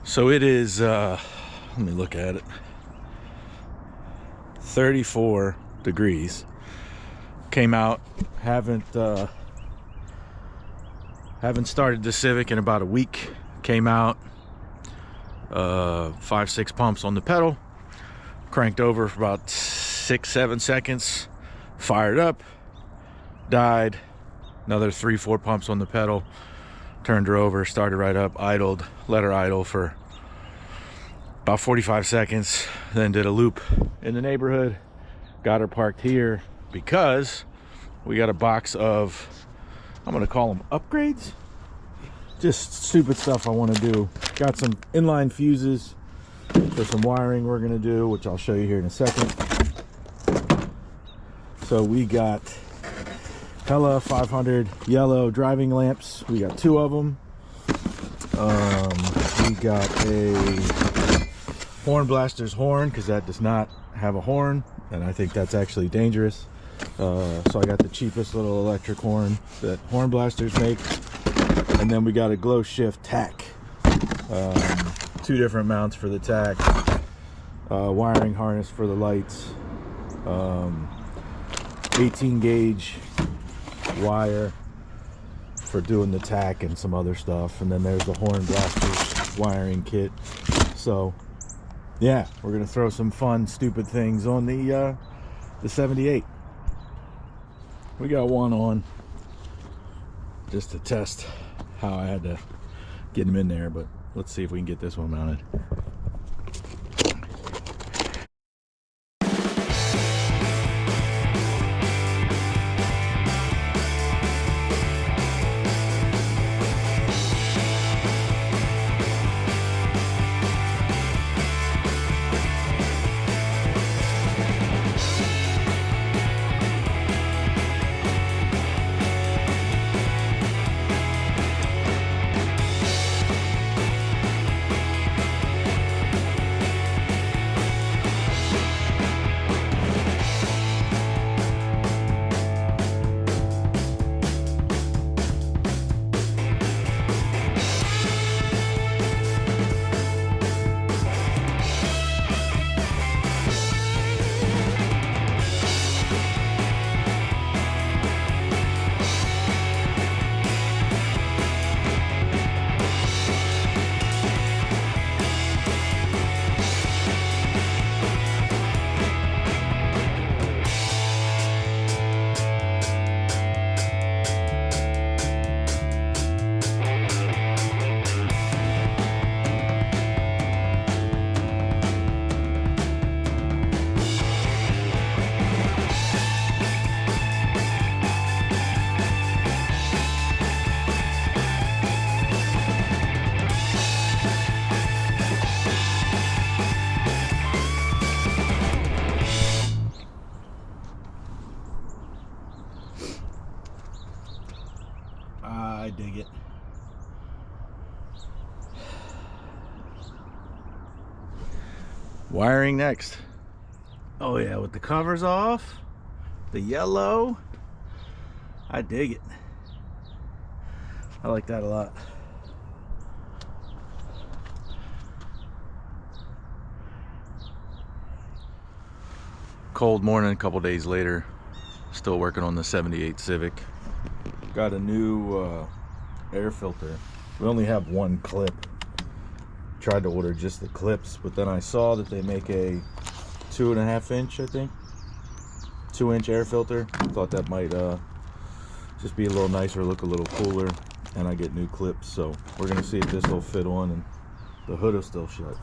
So it is, let me look at it, 34 degrees. Came out, haven't started the Civic in about a week. Came out, 5-6 pumps on the pedal, cranked over for about 6-7 seconds, fired up, died, another 3-4 pumps on the pedal, turned her over, started right up, idled, let her idle for about 45 seconds, then did a loop in the neighborhood, got her parked here because we got a box of, I'm gonna call them upgrades, just stupid stuff I want to do. Got some inline fuses for some wiring we're gonna do, which I'll show you here in a second. So we got Hella 500 yellow driving lamps. We got 2 of them. We got a horn blaster's horn, because that does not have a horn, and I think that's actually dangerous. So I got the cheapest little electric horn that horn blasters make. And then we got a glow shift tack. 2 different mounts for the tack. Wiring harness for the lights. 18 gauge wire for doing the tack and some other stuff. And then there's the horn blaster's wiring kit. So yeah, we're gonna throw some fun, stupid things on the 78. We got one on just to test how I had to get him in there, but let's see if we can get this one mounted. I dig it. Wiring next. Oh yeah, with the covers off, the yellow. I dig it. I like that a lot. Cold morning, a couple days later. Still working on the 78 Civic. Got a new air filter. We only have one clip. Tried to order just the clips, but then I saw that they make a 2.5 inch, I think, 2-inch air filter. Thought that might just be a little nicer, look a little cooler, and I get new clips. So we're gonna see if this will fit on and the hood is still shut.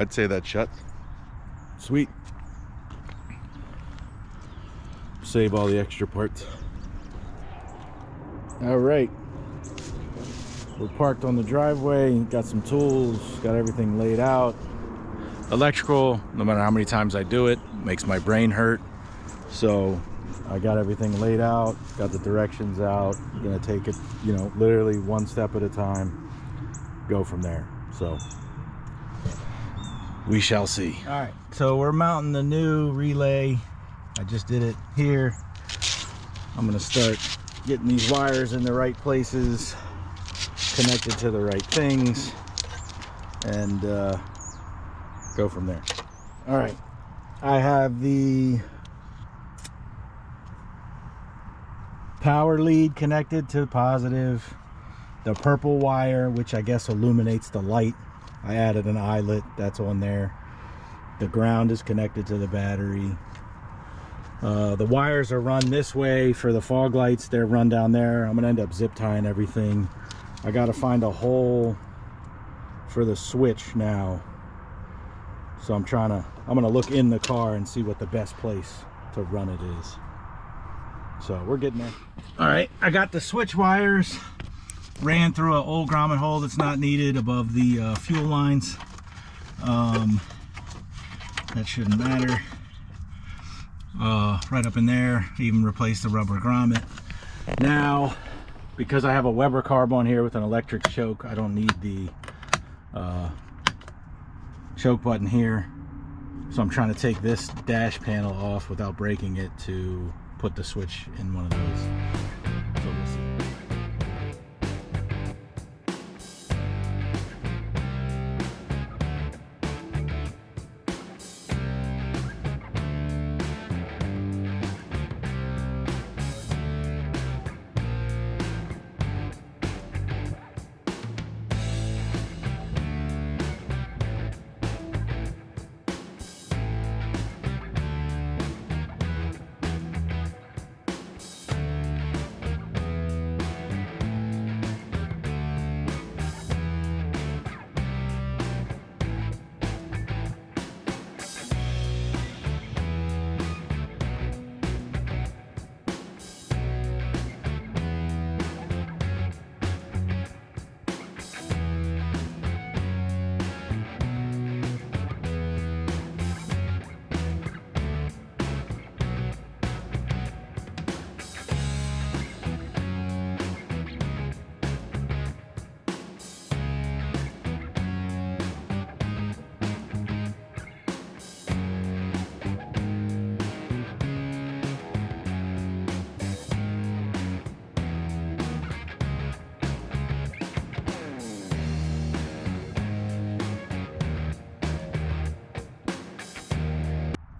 I'd say that's shut. Sweet. Save all the extra parts. All right. We're parked on the driveway, got some tools, got everything laid out. Electrical, no matter how many times I do it, makes my brain hurt. So I got everything laid out, got the directions out. I'm gonna take it, you know, literally one step at a time, go from there. So we shall see. All right, so we're mounting the new relay. I just did it here. I'm gonna start getting these wires in the right places, connected to the right things, and go from there. All right, I have the power lead connected to positive, the purple wire, which I guess illuminates the light. I added an eyelet, that's on there. The ground is connected to the battery. The wires are run this way for the fog lights. They're run down there. I'm gonna end up zip tying everything. I gotta find a hole for the switch now. So I'm gonna look in the car and see what the best place to run it is. So we're getting there. All right, I got the switch wires. Ran through an old grommet hole that's not needed above the fuel lines. That shouldn't matter. Right up in there, even replaced the rubber grommet. Now, because I have a Weber carb on here with an electric choke, I don't need the choke button here. So I'm trying to take this dash panel off without breaking it to put the switch in one of those. So we'll see.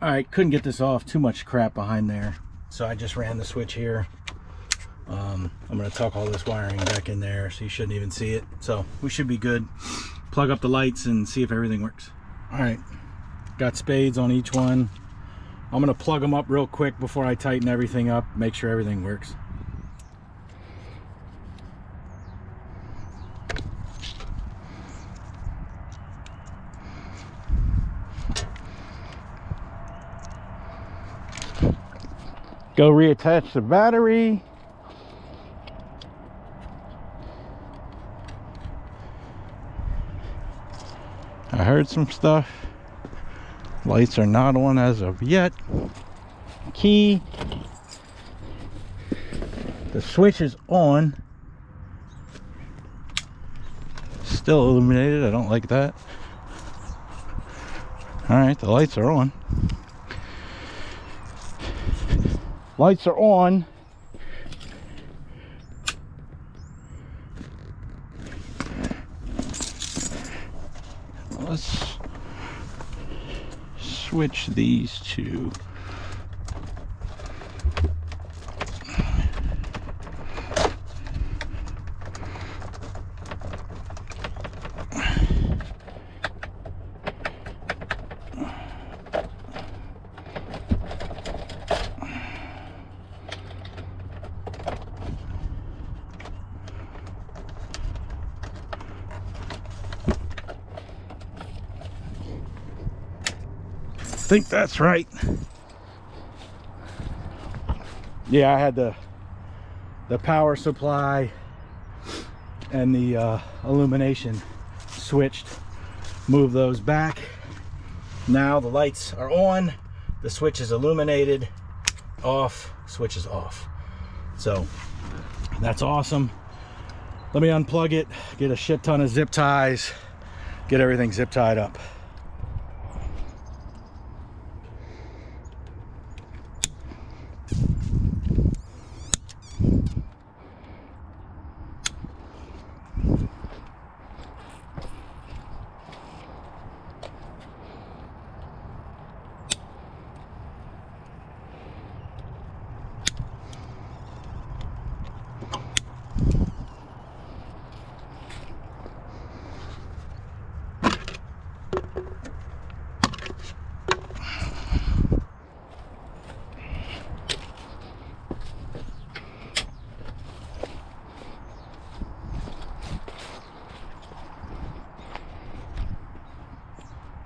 All right, couldn't get this off, too much crap behind there. So I just ran the switch here. I'm gonna tuck all this wiring back in there so you shouldn't even see it. So we should be good. Plug up the lights and see if everything works. All right, got spades on each one. I'm gonna plug them up real quick before I tighten everything up, make sure everything works. Go reattach the battery. I heard some stuff. Lights are not on as of yet. Key. The switch is on. Still illuminated. I don't like that. All right, the lights are on. Lights are on. Let's switch these two. think that's right. Yeah, I had the power supply and the illumination switched. Move those back. Now the lights are on, the switch is illuminated, off, switch is off. So that's awesome. Let me unplug it, get a shit ton of zip ties, get everything zip tied up.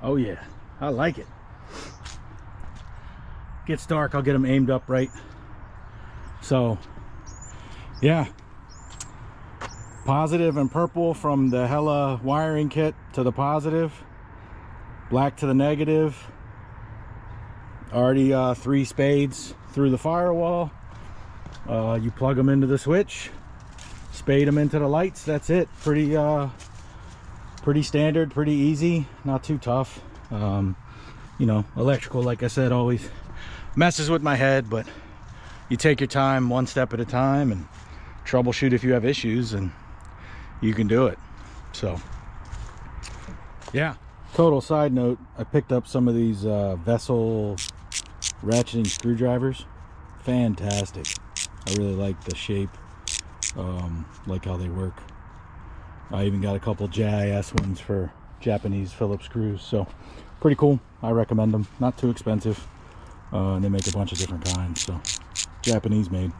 Oh yeah, I like it. Gets dark, I'll get them aimed up right. So yeah, positive and purple from the Hella wiring kit to the positive, black to the negative. Already 3 spades through the firewall. You plug them into the switch, spade them into the lights. That's it. Pretty standard, pretty easy, not too tough. You know, electrical, like I said, always messes with my head, but you take your time, one step at a time, and troubleshoot if you have issues, and you can do it. So yeah. Total side note, I picked up some of these vessel ratcheting screwdrivers. Fantastic. I really like the shape, like how they work. I even got a couple JIS ones for Japanese Phillips screws, so pretty cool. I recommend them. Not too expensive, and they make a bunch of different kinds, so Japanese made.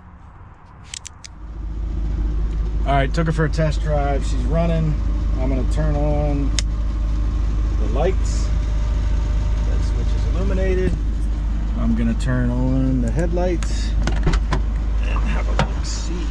All right, took her for a test drive. She's running. I'm gonna turn on the lights. That switch is illuminated. I'm gonna turn on the headlights and have a look see.